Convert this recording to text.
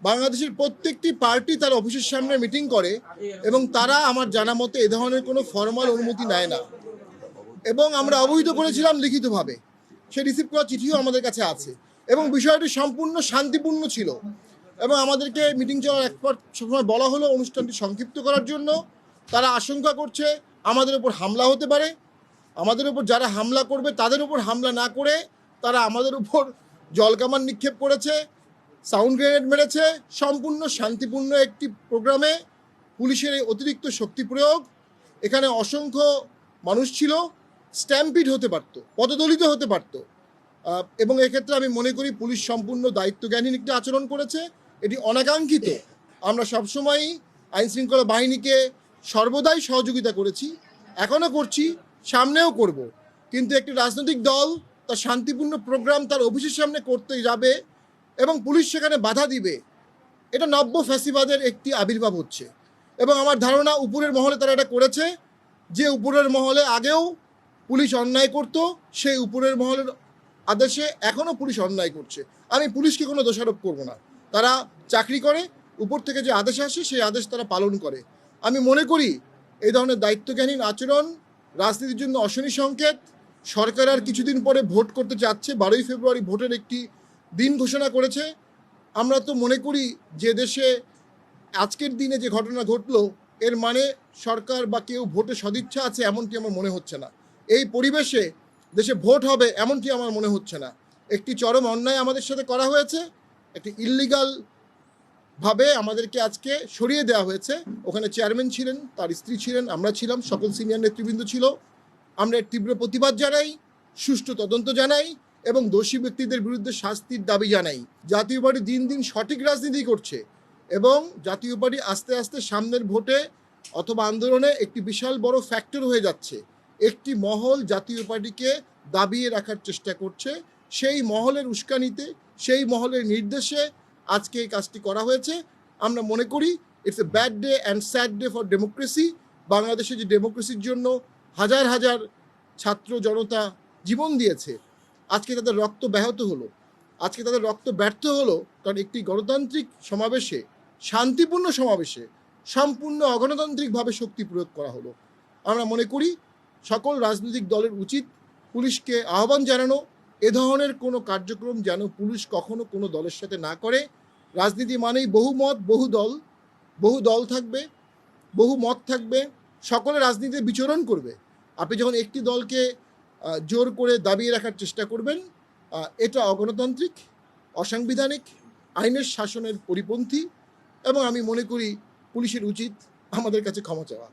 বাংলাদেশের প্রত্যেকটি পার্টি তার অফিসের সামনে মিটিং করে এবং তারা আমার জানা মতে এ ধরনের কোনো ফর্মাল অনুমতি নেয় না এবং আমরা অবহিত করেছিলাম লিখিতভাবে। সে রিসিভ করা চিঠিও আমাদের কাছে আছে এবং বিষয়টি সম্পূর্ণ শান্তিপূর্ণ ছিল এবং আমাদেরকে মিটিং চলার এক পর সবসময় বলা হলো অনুষ্ঠানটি সংক্ষিপ্ত করার জন্য। তারা আশঙ্কা করছে আমাদের উপর হামলা হতে পারে, আমাদের উপর যারা হামলা করবে তাদের উপর হামলা না করে তারা আমাদের উপর জলকামান নিক্ষেপ করেছে, সাউন্ড গ্রেনেড মেরেছে। সম্পূর্ণ শান্তিপূর্ণ একটি প্রোগ্রামে পুলিশের এই অতিরিক্ত শক্তি প্রয়োগ, এখানে অসংখ্য মানুষ ছিল, স্ট্যাম্পিড হতে পারত, পদদলিত হতে পারত এবং এক্ষেত্রে আমি মনে করি পুলিশ সম্পূর্ণ দায়িত্বজ্ঞানহীন একটি আচরণ করেছে। এটি অনাকাঙ্ক্ষিত। আমরা সবসময়ই আইনশৃঙ্খলা বাহিনীকে সর্বদাই সহযোগিতা করেছি, এখনও করছি, সামনেও করব। কিন্তু একটি রাজনৈতিক দল তার শান্তিপূর্ণ প্রোগ্রাম তার অফিসের সামনে করতে যাবে এবং পুলিশ সেখানে বাধা দিবে, এটা নব্য ফ্যাসিবাদের একটি আবির্ভাব হচ্ছে। এবং আমার ধারণা উপরের মহলে তারা এটা করেছে, যে উপরের মহলে আগেও পুলিশ অন্যায় করত, সেই উপরের মহলের আদেশে এখনও পুলিশ অন্যায় করছে। আমি পুলিশকে কোনো দোষারোপ করব না, তারা চাকরি করে, উপর থেকে যে আদেশ আসে সেই আদেশ তারা পালন করে। আমি মনে করি এই ধরনের দায়িত্বজ্ঞানহীন আচরণ রাজনীতির জন্য অশনি সংকেত। সরকার আর কিছুদিন পরে ভোট করতে চাচ্ছে, 12ই ফেব্রুয়ারি ভোটের একটি দিন ঘোষণা করেছে। আমরা তো মনে করি যে দেশে আজকের দিনে যে ঘটনা ঘটলো এর মানে সরকার বা কেউ ভোটে সদিচ্ছা আছে এমনটি আমার মনে হচ্ছে না। এই পরিবেশে দেশে ভোট হবে এমনটি আমার মনে হচ্ছে না। একটি চরম অন্যায় আমাদের সাথে করা হয়েছে, একটি ইললিগাল ভাবে আমাদেরকে আজকে সরিয়ে দেওয়া হয়েছে। ওখানে চেয়ারম্যান ছিলেন, তার স্ত্রী ছিলেন, আমরা ছিলাম, সকল সিনিয়র নেতৃবৃন্দ ছিল। আমরা এর তীব্র প্রতিবাদ জানাই, সুষ্ঠু তদন্ত জানাই এবং দোষী ব্যক্তিদের বিরুদ্ধে শাস্তির দাবি জানাই। জাতীয় পার্টি দিন দিন সঠিক রাজনীতি করছে এবং জাতীয় পার্টি আস্তে আস্তে সামনের ভোটে অথবা আন্দোলনে একটি বিশাল বড় ফ্যাক্টর হয়ে যাচ্ছে। একটি মহল জাতীয় পার্টিকে দাবিয়ে রাখার চেষ্টা করছে, সেই মহলের উস্কানিতে, সেই মহলের নির্দেশে আজকে এই কাজটি করা হয়েছে। আমরা মনে করি it's a bad day and sad day for democracy. বাংলাদেশে যে ডেমোক্রেসির জন্য হাজার হাজার ছাত্র জনতা জীবন দিয়েছে, আজকে তাদের রক্ত ব্যাহত হলো, আজকে তাদের রক্ত ব্যর্থ হলো, কারণ একটি গণতান্ত্রিক সমাবেশে, শান্তিপূর্ণ সমাবেশে সম্পূর্ণ অগণতান্ত্রিকভাবে শক্তি প্রয়োগ করা হলো। আমরা মনে করি সকল রাজনৈতিক দলের উচিত পুলিশকে আহ্বান জানানো, এ ধরনের কোনো কার্যক্রম যেন পুলিশ কখনো কোনো দলের সাথে না করে। রাজনীতি মানেই বহু মত, বহু দল থাকবে, বহু মত থাকবে, সকলে রাজনীতিতে বিচরণ করবে। আপনি যখন একটি দলকে জোর করে দাবিয়ে রাখার চেষ্টা করবেন, এটা অগণতান্ত্রিক, অসাংবিধানিক, আইনের শাসনের পরিপন্থী এবং আমি মনে করি পুলিশের উচিত আমাদের কাছে ক্ষমা চাওয়া।